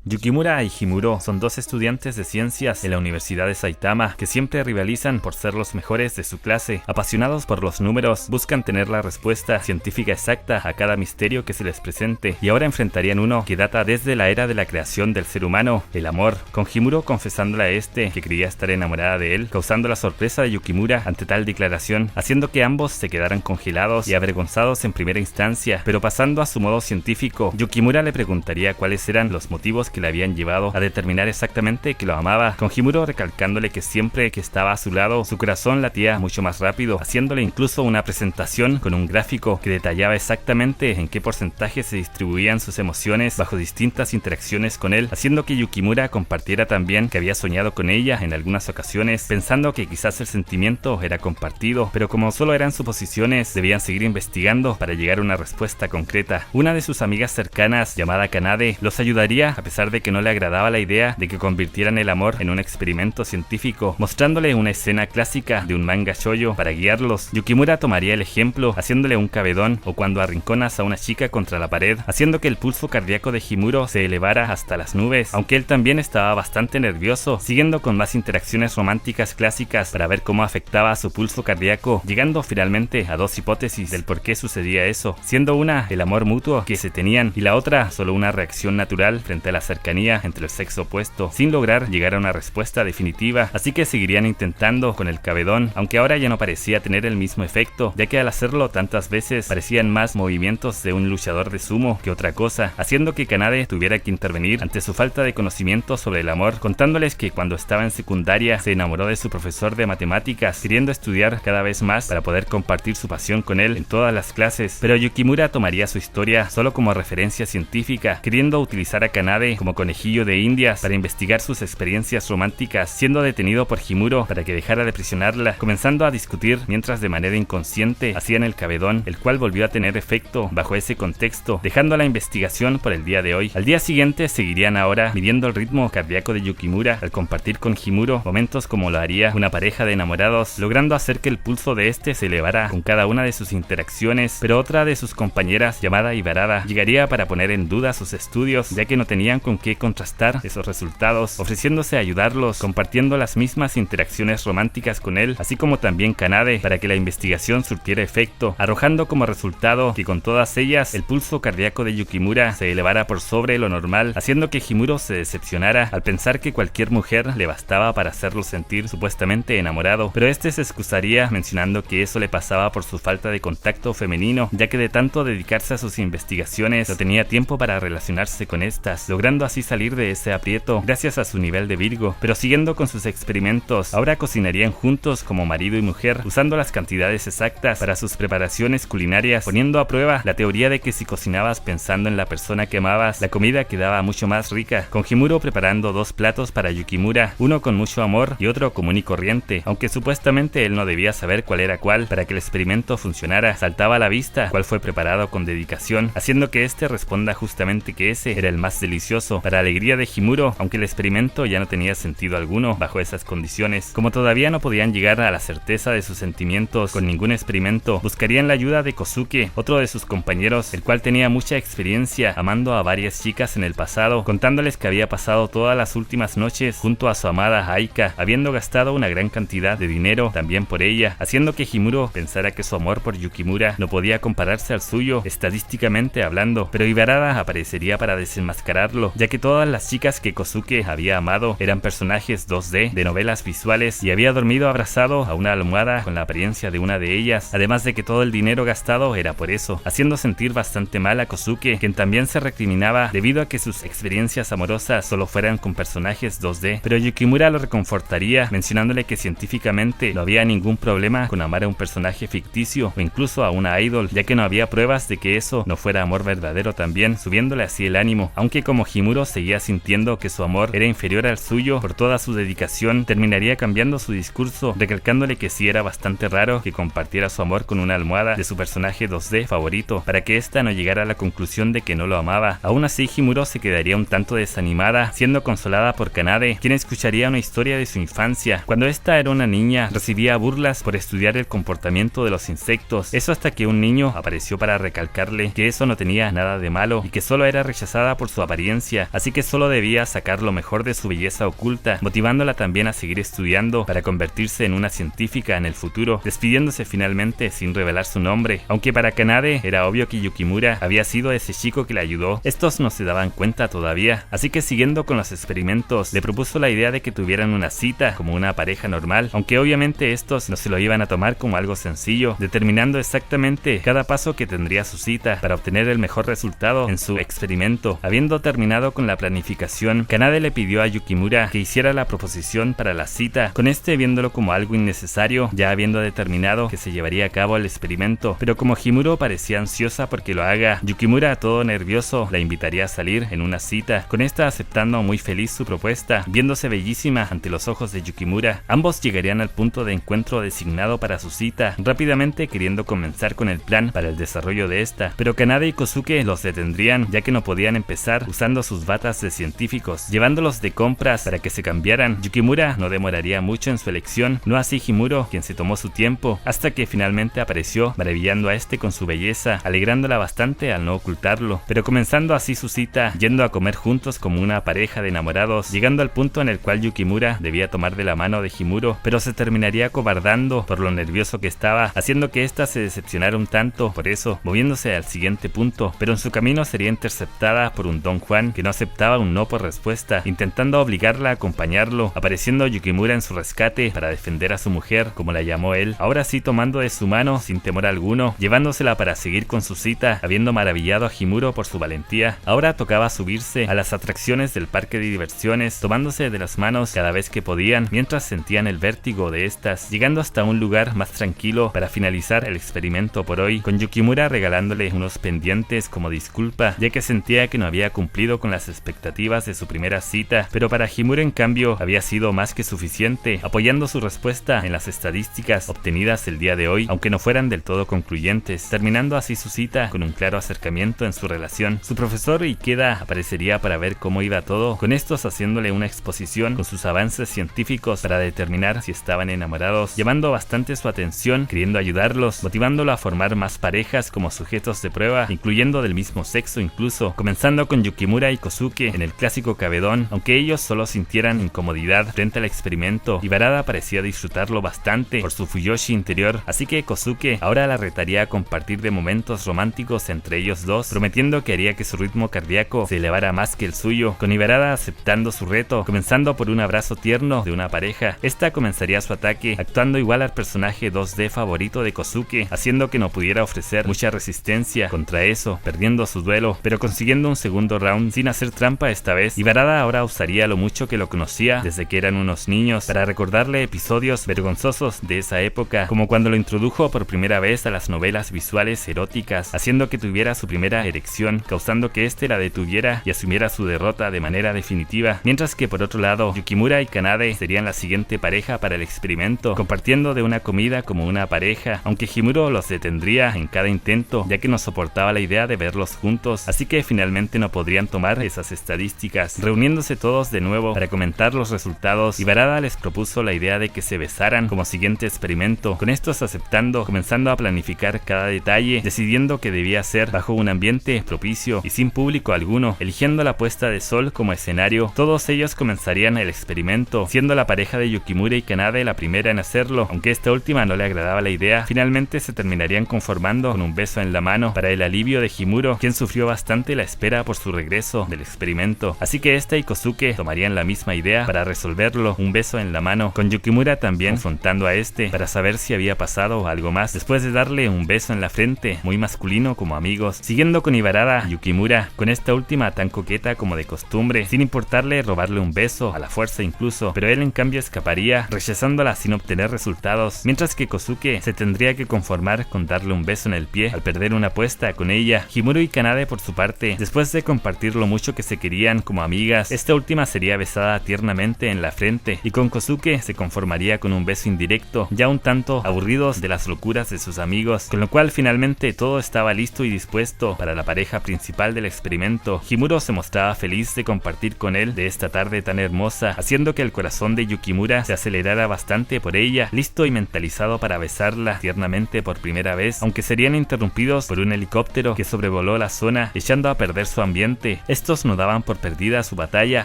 Yukimura y Himuro son dos estudiantes de ciencias en la Universidad de Saitama que siempre rivalizan por ser los mejores de su clase. Apasionados por los números, buscan tener la respuesta científica exacta a cada misterio que se les presente, y ahora enfrentarían uno que data desde la era de la creación del ser humano, el amor, con Himuro confesándole a este que creía estar enamorada de él, causando la sorpresa de Yukimura ante tal declaración, haciendo que ambos se quedaran congelados y avergonzados en primera instancia, pero pasando a su modo científico, Yukimura le preguntaría cuáles eran los motivos que le habían llevado a determinar exactamente que lo amaba, con Himuro recalcándole que siempre que estaba a su lado, su corazón latía mucho más rápido, haciéndole incluso una presentación con un gráfico que detallaba exactamente en qué porcentaje se distribuían sus emociones bajo distintas interacciones con él, haciendo que Yukimura compartiera también que había soñado con ella en algunas ocasiones, pensando que quizás el sentimiento era compartido, pero como solo eran suposiciones, debían seguir investigando para llegar a una respuesta concreta. Una de sus amigas cercanas, llamada Kanade, los ayudaría a pesar de que no le agradaba la idea de que convirtieran el amor en un experimento científico, mostrándole una escena clásica de un manga shoujo para guiarlos. Yukimura tomaría el ejemplo haciéndole un cabedón o cuando arrinconas a una chica contra la pared, haciendo que el pulso cardíaco de Himuro se elevara hasta las nubes, aunque él también estaba bastante nervioso, siguiendo con más interacciones románticas clásicas para ver cómo afectaba a su pulso cardíaco, llegando finalmente a dos hipótesis del por qué sucedía eso, siendo una el amor mutuo que se tenían y la otra solo una reacción natural frente a la cercanía entre el sexo opuesto, sin lograr llegar a una respuesta definitiva, así que seguirían intentando con el cabedón, aunque ahora ya no parecía tener el mismo efecto, ya que al hacerlo tantas veces parecían más movimientos de un luchador de sumo que otra cosa, haciendo que Kanade tuviera que intervenir ante su falta de conocimiento sobre el amor, contándoles que cuando estaba en secundaria se enamoró de su profesor de matemáticas, queriendo estudiar cada vez más para poder compartir su pasión con él en todas las clases, pero Yukimura tomaría su historia solo como referencia científica, queriendo utilizar a Kanade como conejillo de indias para investigar sus experiencias románticas, siendo detenido por Himuro para que dejara de presionarla, comenzando a discutir mientras de manera inconsciente hacían el cabedón, el cual volvió a tener efecto bajo ese contexto, dejando la investigación por el día de hoy. Al día siguiente seguirían ahora midiendo el ritmo cardíaco de Yukimura al compartir con Himuro momentos como lo haría una pareja de enamorados, logrando hacer que el pulso de este se elevara con cada una de sus interacciones, pero otra de sus compañeras, llamada Ibarada, llegaría para poner en duda sus estudios, ya que no tenían con qué contrastar esos resultados, ofreciéndose a ayudarlos, compartiendo las mismas interacciones románticas con él, así como también Kanade, para que la investigación surtiera efecto, arrojando como resultado que con todas ellas el pulso cardíaco de Yukimura se elevara por sobre lo normal, haciendo que Himuro se decepcionara al pensar que cualquier mujer le bastaba para hacerlo sentir supuestamente enamorado, pero este se excusaría mencionando que eso le pasaba por su falta de contacto femenino, ya que de tanto dedicarse a sus investigaciones no tenía tiempo para relacionarse con estas, logrando así salir de ese aprieto gracias a su nivel de Virgo. Pero siguiendo con sus experimentos, ahora cocinarían juntos como marido y mujer, usando las cantidades exactas para sus preparaciones culinarias, poniendo a prueba la teoría de que si cocinabas pensando en la persona que amabas, la comida quedaba mucho más rica, con Himuro preparando dos platos para Yukimura, uno con mucho amor y otro común y corriente, aunque supuestamente él no debía saber cuál era cuál. Para que el experimento funcionara, saltaba a la vista cuál fue preparado con dedicación, haciendo que este responda justamente que ese era el más delicioso, para alegría de Himuro, aunque el experimento ya no tenía sentido alguno bajo esas condiciones. Como todavía no podían llegar a la certeza de sus sentimientos con ningún experimento, buscarían la ayuda de Kosuke, otro de sus compañeros, el cual tenía mucha experiencia amando a varias chicas en el pasado, contándoles que había pasado todas las últimas noches junto a su amada Aika, habiendo gastado una gran cantidad de dinero también por ella, haciendo que Himuro pensara que su amor por Yukimura no podía compararse al suyo estadísticamente hablando, pero Ibarada aparecería para desenmascararlo, ya que todas las chicas que Kosuke había amado eran personajes 2D de novelas visuales y había dormido abrazado a una almohada con la apariencia de una de ellas, además de que todo el dinero gastado era por eso, haciendo sentir bastante mal a Kosuke, quien también se recriminaba debido a que sus experiencias amorosas solo fueran con personajes 2D, pero Yukimura lo reconfortaría mencionándole que científicamente no había ningún problema con amar a un personaje ficticio o incluso a una idol, ya que no había pruebas de que eso no fuera amor verdadero también, subiéndole así el ánimo, aunque como Himuro seguía sintiendo que su amor era inferior al suyo por toda su dedicación, terminaría cambiando su discurso, recalcándole que sí era bastante raro que compartiera su amor con una almohada de su personaje 2D favorito, para que ésta no llegara a la conclusión de que no lo amaba. Aún así, Himuro se quedaría un tanto desanimada, siendo consolada por Kanade, quien escucharía una historia de su infancia. Cuando esta era una niña, recibía burlas por estudiar el comportamiento de los insectos, eso hasta que un niño apareció para recalcarle que eso no tenía nada de malo y que solo era rechazada por su apariencia ciencia, así que solo debía sacar lo mejor de su belleza oculta, motivándola también a seguir estudiando para convertirse en una científica en el futuro, despidiéndose finalmente sin revelar su nombre. Aunque para Kanade era obvio que Yukimura había sido ese chico que le ayudó, estos no se daban cuenta todavía, así que siguiendo con los experimentos, le propuso la idea de que tuvieran una cita como una pareja normal, aunque obviamente estos no se lo iban a tomar como algo sencillo, determinando exactamente cada paso que tendría su cita para obtener el mejor resultado en su experimento. Habiendo terminado con la planificación, Kanade le pidió a Yukimura que hiciera la proposición para la cita, con este viéndolo como algo innecesario, ya habiendo determinado que se llevaría a cabo el experimento, pero como Himuro parecía ansiosa porque lo haga, Yukimura, todo nervioso, la invitaría a salir en una cita, con esta aceptando muy feliz su propuesta, viéndose bellísima ante los ojos de Yukimura. Ambos llegarían al punto de encuentro designado para su cita, rápidamente queriendo comenzar con el plan para el desarrollo de esta, pero Kanade y Kosuke los detendrían, ya que no podían empezar usando sus batas de científicos, llevándolos de compras para que se cambiaran. Yukimura no demoraría mucho en su elección, no así Himuro, quien se tomó su tiempo, hasta que finalmente apareció, maravillando a este con su belleza, alegrándola bastante al no ocultarlo, pero comenzando así su cita, yendo a comer juntos como una pareja de enamorados, llegando al punto en el cual Yukimura debía tomar de la mano de Himuro, pero se terminaría acobardando por lo nervioso que estaba, haciendo que ésta se decepcionara un tanto, por eso, moviéndose al siguiente punto, pero en su camino sería interceptada por un Don Juan que no aceptaba un no por respuesta, intentando obligarla a acompañarlo, apareciendo Yukimura en su rescate para defender a su mujer, como la llamó él, ahora sí tomando de su mano sin temor alguno, llevándosela para seguir con su cita, habiendo maravillado a Himuro por su valentía. Ahora tocaba subirse a las atracciones del parque de diversiones, tomándose de las manos cada vez que podían, mientras sentían el vértigo de estas, llegando hasta un lugar más tranquilo para finalizar el experimento por hoy, con Yukimura regalándole unos pendientes como disculpa, ya que sentía que no había cumplido con las expectativas de su primera cita, pero para Himuro en cambio había sido más que suficiente, apoyando su respuesta en las estadísticas obtenidas el día de hoy, aunque no fueran del todo concluyentes, terminando así su cita con un claro acercamiento en su relación. Su profesor Ikeda aparecería para ver cómo iba todo, con estos haciéndole una exposición con sus avances científicos para determinar si estaban enamorados, llamando bastante su atención, queriendo ayudarlos, motivándolo a formar más parejas como sujetos de prueba, incluyendo del mismo sexo incluso, comenzando con Yukimura y Kosuke en el clásico cabedón, aunque ellos solo sintieran incomodidad frente al experimento, y Barada parecía disfrutarlo bastante por su fuyoshi interior, así que Kosuke ahora la retaría a compartir de momentos románticos entre ellos dos, prometiendo que haría que su ritmo cardíaco se elevara más que el suyo, con Ibarada aceptando su reto, comenzando por un abrazo tierno de una pareja. Esta comenzaría su ataque, actuando igual al personaje 2D favorito de Kosuke, haciendo que no pudiera ofrecer mucha resistencia contra eso, perdiendo su duelo, pero consiguiendo un segundo round sin hacer trampa esta vez. Ibarada ahora usaría lo mucho que lo conocía desde que eran unos niños para recordarle episodios vergonzosos de esa época, como cuando lo introdujo por primera vez a las novelas visuales eróticas, haciendo que tuviera su primera erección, causando que este la detuviera y asumiera su derrota de manera definitiva, mientras que por otro lado, Yukimura y Kanade serían la siguiente pareja para el experimento, compartiendo de una comida como una pareja, aunque Himuro los detendría en cada intento, ya que no soportaba la idea de verlos juntos, así que finalmente no podrían tomar esas estadísticas. Reuniéndose todos de nuevo para comentar los resultados, Ibarada les propuso la idea de que se besaran como siguiente experimento, con estos aceptando, comenzando a planificar cada detalle, decidiendo que debía ser bajo un ambiente propicio y sin público alguno, eligiendo la puesta de sol como escenario. Todos ellos comenzarían el experimento, siendo la pareja de Yukimura y Kanade la primera en hacerlo, aunque esta última no le agradaba la idea. Finalmente se terminarían conformando con un beso en la mano para el alivio de Himuro, quien sufrió bastante la espera por su regreso del experimento, así que esta y Kosuke tomarían la misma idea para resolverlo, un beso en la mano, con Yukimura también confrontando a este para saber si había pasado algo más, después de darle un beso en la frente, muy masculino como amigos, siguiendo con Ibarada Yukimura, con esta última tan coqueta como de costumbre, sin importarle robarle un beso a la fuerza incluso, pero él en cambio escaparía, rechazándola sin obtener resultados, mientras que Kosuke se tendría que conformar con darle un beso en el pie al perder una apuesta con ella. Himuro y Kanade por su parte, después de compartir lo mucho que se querían como amigas, esta última sería besada tiernamente en la frente, y con Kosuke se conformaría con un beso indirecto, ya un tanto aburridos de las locuras de sus amigos, con lo cual finalmente todo estaba listo y dispuesto para la pareja principal del experimento. Himuro se mostraba feliz de compartir con él de esta tarde tan hermosa, haciendo que el corazón de Yukimura se acelerara bastante por ella, listo y mentalizado para besarla tiernamente por primera vez, aunque serían interrumpidos por un helicóptero que sobrevoló la zona, echando a perder su ambiente. Estos no daban por perdida su batalla,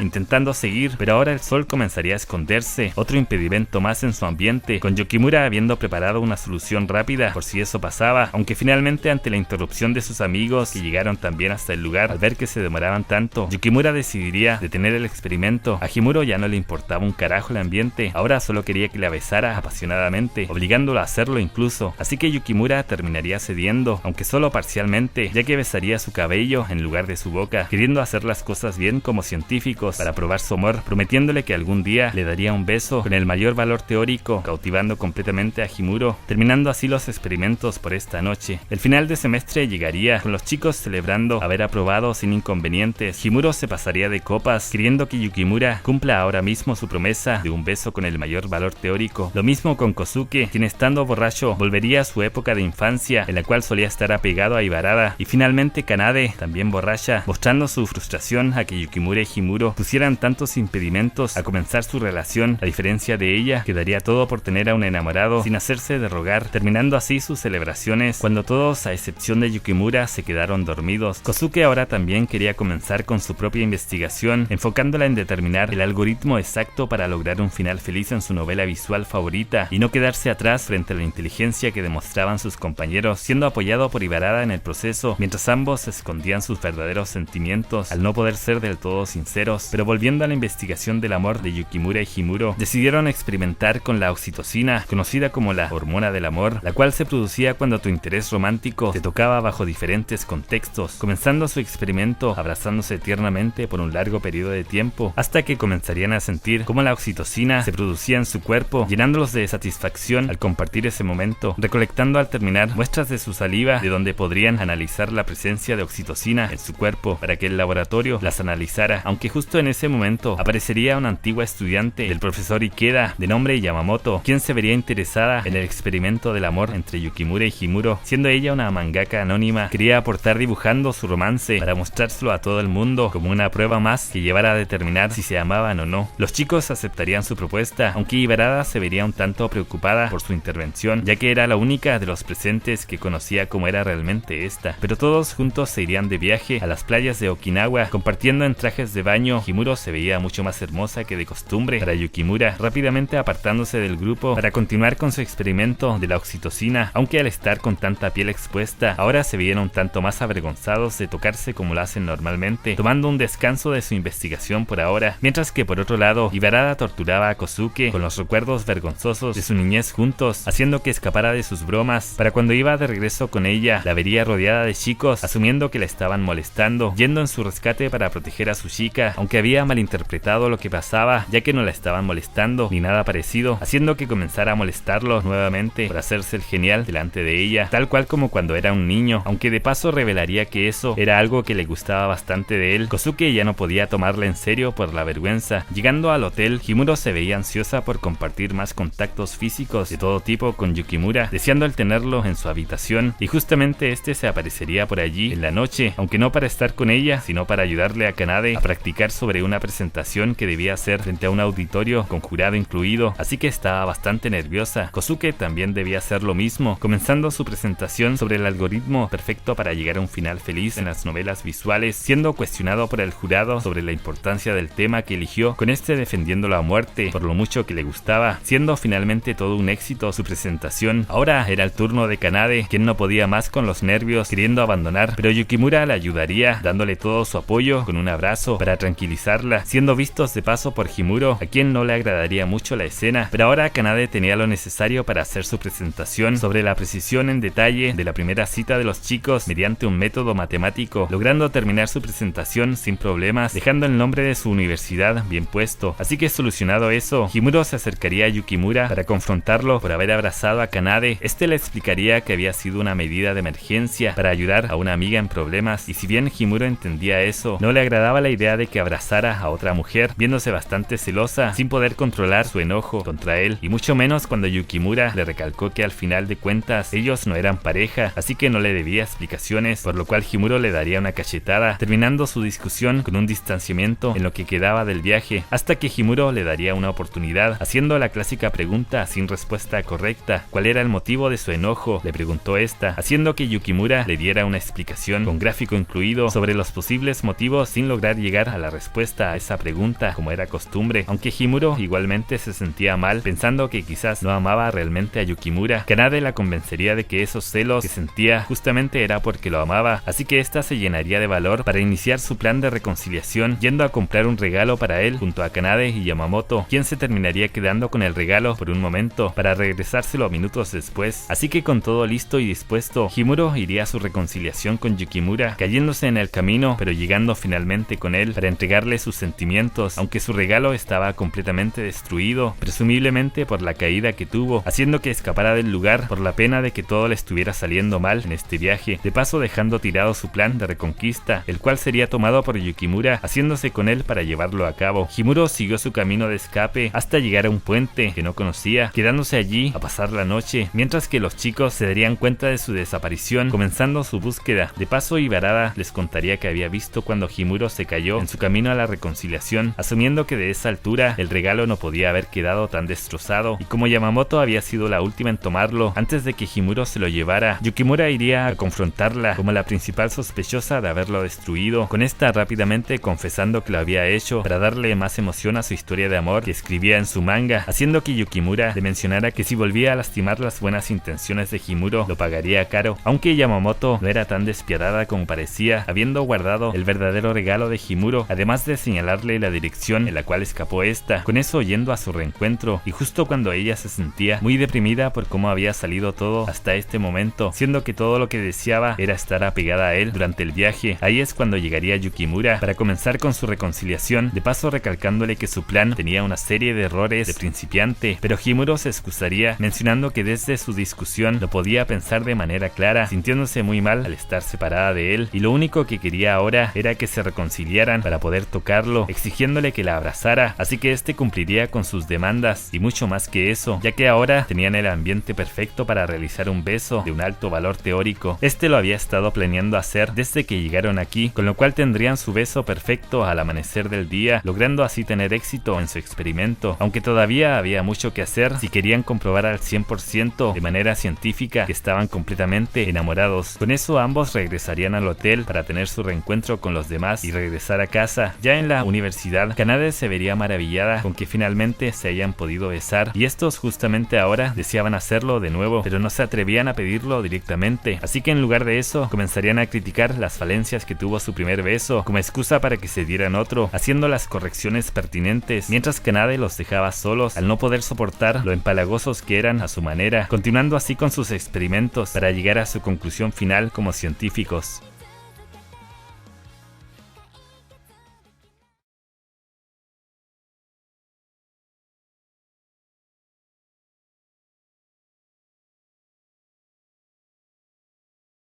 intentando seguir, pero ahora el sol comenzaría a esconderse, otro impedimento más en su ambiente, con Yukimura habiendo preparado una solución rápida por si eso pasaba, aunque finalmente ante la interrupción de sus amigos que llegaron también hasta el lugar, al ver que se demoraban tanto, Yukimura decidiría detener el experimento. A Himuro ya no le importaba un carajo el ambiente, ahora solo quería que la besara apasionadamente, obligándolo a hacerlo incluso, así que Yukimura terminaría cediendo, aunque solo parcialmente, ya que besaría su cabello en lugar de su boca, queriendo hacer las cosas bien como científicos para probar su amor, prometiéndole que algún día le daría un beso con el mayor valor teórico, cautivando completamente a Himuro, terminando así los experimentos por esta noche. El final de semestre llegaría, con los chicos celebrando haber aprobado sin inconvenientes. Himuro se pasaría de copas, queriendo que Yukimura cumpla ahora mismo su promesa de un beso con el mayor valor teórico. Lo mismo con Kosuke, quien estando borracho volvería a su época de infancia, en la cual solía estar apegado a Ibarada, y finalmente Kanade, también borracha, mostrando su frustración a que Yukimura y Himuro pusieran tantos impedimentos a comenzar su relación. A diferencia de ella, que daría todo por tener a un enamorado sin hacerse de rogar, terminando así sus celebraciones cuando todos, a excepción de Yukimura, se quedaron dormidos. Kosuke ahora también quería comenzar con su propia investigación, enfocándola en determinar el algoritmo exacto para lograr un final feliz en su novela visual favorita y no quedarse atrás frente a la inteligencia que demostraban sus compañeros, siendo apoyado por Ibarada en el proceso, mientras ambos escondían sus verdaderos sentimientos al no poder ser del todo sinceros. Pero volviendo a la investigación del amor de Yukimura y Himuro, decidieron experimentar con la oxitocina, conocida como la hormona del amor, la cual se producía cuando tu interés romántico te tocaba bajo diferentes contextos, comenzando su experimento abrazándose tiernamente por un largo periodo de tiempo, hasta que comenzarían a sentir cómo la oxitocina se producía en su cuerpo, llenándolos de satisfacción al compartir ese momento, recolectando al terminar muestras de su saliva de donde podrían analizar la presencia de oxitocina en su cuerpo para que el laboratorio las analizara, aunque justo en ese momento aparecería una antigua estudiante del profesor Ikeda de nombre Yamamoto, quien se vería interesada en el experimento del amor entre Yukimura y Himuro, siendo ella una mangaka anónima. Quería aportar dibujando su romance para mostrárselo a todo el mundo como una prueba más que llevara a determinar si se amaban o no. Los chicos aceptarían su propuesta, aunque Ibarada se vería un tanto preocupada por su intervención, ya que era la única de los presentes que conocía cómo era realmente esta. Pero todos juntos se irían de viaje a las playas de Okinawa, compartiendo en trajes de baño. Himuro se veía mucho más hermosa que de costumbre para Yukimura, rápidamente apartándose del grupo para continuar con su experimento de la oxitocina, aunque al estar con tanta piel expuesta, ahora se veían un tanto más avergonzados de tocarse como lo hacen normalmente, tomando un descanso de su investigación por ahora, mientras que por otro lado, Ibarada torturaba a Kosuke con los recuerdos vergonzosos de su niñez juntos, haciendo que escapara de sus bromas. Para cuando iba de regreso con ella, la vería rodeada de chicos, asumiendo que la estaban molestando, yendo en su rescate para proteger a su chica, aunque había malinterpretado lo que pasaba, ya que no la estaban molestando ni nada parecido, haciendo que comenzara a molestarlo nuevamente por hacerse el genial delante de ella, tal cual como cuando era un niño, aunque de paso revelaría que eso era algo que le gustaba bastante de él. Kosuke ya no podía tomarla en serio por la vergüenza. Llegando al hotel, Himuro se veía ansiosa por compartir más contactos físicos de todo tipo con Yukimura, deseando el tenerlo en su habitación, y justamente este se aparecería por allí en la noche, aunque no para estar con ella, sino para ayudarle a Kanade a practicar sobre una presentación que debía hacer frente a un auditorio con jurado incluido, así que estaba bastante nerviosa. Kosuke también debía hacer lo mismo, comenzando su presentación sobre el algoritmo perfecto para llegar a un final feliz en las novelas visuales, siendo cuestionado por el jurado sobre la importancia del tema que eligió, con este defendiéndolo a muerte por lo mucho que le gustaba, siendo finalmente todo un éxito su presentación. Ahora era el turno de Kanade, quien no podía más con los nervios, queriendo abandonar, pero Yukimura la ayudaría, dándole todo su apoyo con un abrazo para tranquilizarla, siendo vistos de paso por Himuro, a quien no le agradaría mucho la escena, pero ahora Kanade tenía lo necesario para hacer su presentación sobre la precisión en detalle de la primera cita de los chicos mediante un método matemático, logrando terminar su presentación sin problemas, dejando el nombre de su universidad bien puesto. Así que solucionado eso, Himuro se acercaría a Yukimura para confrontarlo por haber abrazado a Kanade. Este le explicaría que había sido una medida de emergencia para ayudar a una amiga en problemas, y si bien Himuro entendía eso, no le agradaba la idea de que abrazara a otra mujer, viéndose bastante celosa, sin poder controlar su enojo contra él, y mucho menos cuando Yukimura le recalcó que al final de cuentas ellos no eran pareja, así que no le debía explicaciones, por lo cual Himuro le daría una cachetada, terminando su discusión con un distanciamiento en lo que quedaba del viaje, hasta que Himuro le daría una oportunidad, haciendo la clásica pregunta sin respuesta correcta. ¿Cuál era el motivo de su enojo?, le preguntó esta, haciendo que Yukimura le diera una explicación con gráfico incluido sobre los posibles múltiples motivos sin lograr llegar a la respuesta a esa pregunta como era costumbre. Aunque Himuro igualmente se sentía mal, pensando que quizás no amaba realmente a Yukimura, Kanade la convencería de que esos celos que sentía justamente era porque lo amaba, así que ésta se llenaría de valor para iniciar su plan de reconciliación, yendo a comprar un regalo para él junto a Kanade y Yamamoto, quien se terminaría quedando con el regalo por un momento para regresárselo minutos después. Así que con todo listo y dispuesto, Himuro iría a su reconciliación con Yukimura, cayéndose en el camino, pero llegando finalmente con él para entregarle sus sentimientos, aunque su regalo estaba completamente destruido, presumiblemente por la caída que tuvo, haciendo que escapara del lugar por la pena de que todo le estuviera saliendo mal en este viaje, de paso dejando tirado su plan de reconquista, el cual sería tomado por Yukimura, haciéndose con él para llevarlo a cabo. Himuro siguió su camino de escape hasta llegar a un puente que no conocía, quedándose allí a pasar la noche, mientras que los chicos se darían cuenta de su desaparición, comenzando su búsqueda. De paso, Ibarada les contaría que había visto cuando Himuro se cayó en su camino a la reconciliación, asumiendo que de esa altura el regalo no podía haber quedado tan destrozado, y como Yamamoto había sido la última en tomarlo antes de que Himuro se lo llevara, Yukimura iría a confrontarla como la principal sospechosa de haberlo destruido, con esta rápidamente confesando que lo había hecho para darle más emoción a su historia de amor que escribía en su manga, haciendo que Yukimura le mencionara que si volvía a lastimar las buenas intenciones de Himuro lo pagaría caro, aunque Yamamoto no era tan despiadada como parecía, habiendo guardado el verdadero regalo de Himuro, además de señalarle la dirección en la cual escapó esta, con eso yendo a su reencuentro, y justo cuando ella se sentía muy deprimida por cómo había salido todo hasta este momento, siendo que todo lo que deseaba era estar apegada a él durante el viaje. Ahí es cuando llegaría Yukimura para comenzar con su reconciliación, de paso recalcándole que su plan tenía una serie de errores de principiante, pero Himuro se excusaría mencionando que desde su discusión no podía pensar de manera clara, sintiéndose muy mal al estar separada de él, y lo único que quería ahora era que se reconciliaran para poder tocarlo, exigiéndole que la abrazara, así que este cumpliría con sus demandas y mucho más que eso, ya que ahora tenían el ambiente perfecto para realizar un beso de un alto valor teórico. Este lo había estado planeando hacer desde que llegaron aquí, con lo cual tendrían su beso perfecto al amanecer del día, logrando así tener éxito en su experimento, aunque todavía había mucho que hacer si querían comprobar al 100% de manera científica que estaban completamente enamorados. Con eso ambos regresarían al hotel para tener su reencuentro con los demás y regresar a casa. Ya en la universidad, Kanade se vería maravillada con que finalmente se hayan podido besar, y estos justamente ahora deseaban hacerlo de nuevo, pero no se atrevían a pedirlo directamente, así que en lugar de eso comenzarían a criticar las falencias que tuvo su primer beso como excusa para que se dieran otro, haciendo las correcciones pertinentes, mientras Kanade los dejaba solos al no poder soportar lo empalagosos que eran a su manera, continuando así con sus experimentos para llegar a su conclusión final como científicos.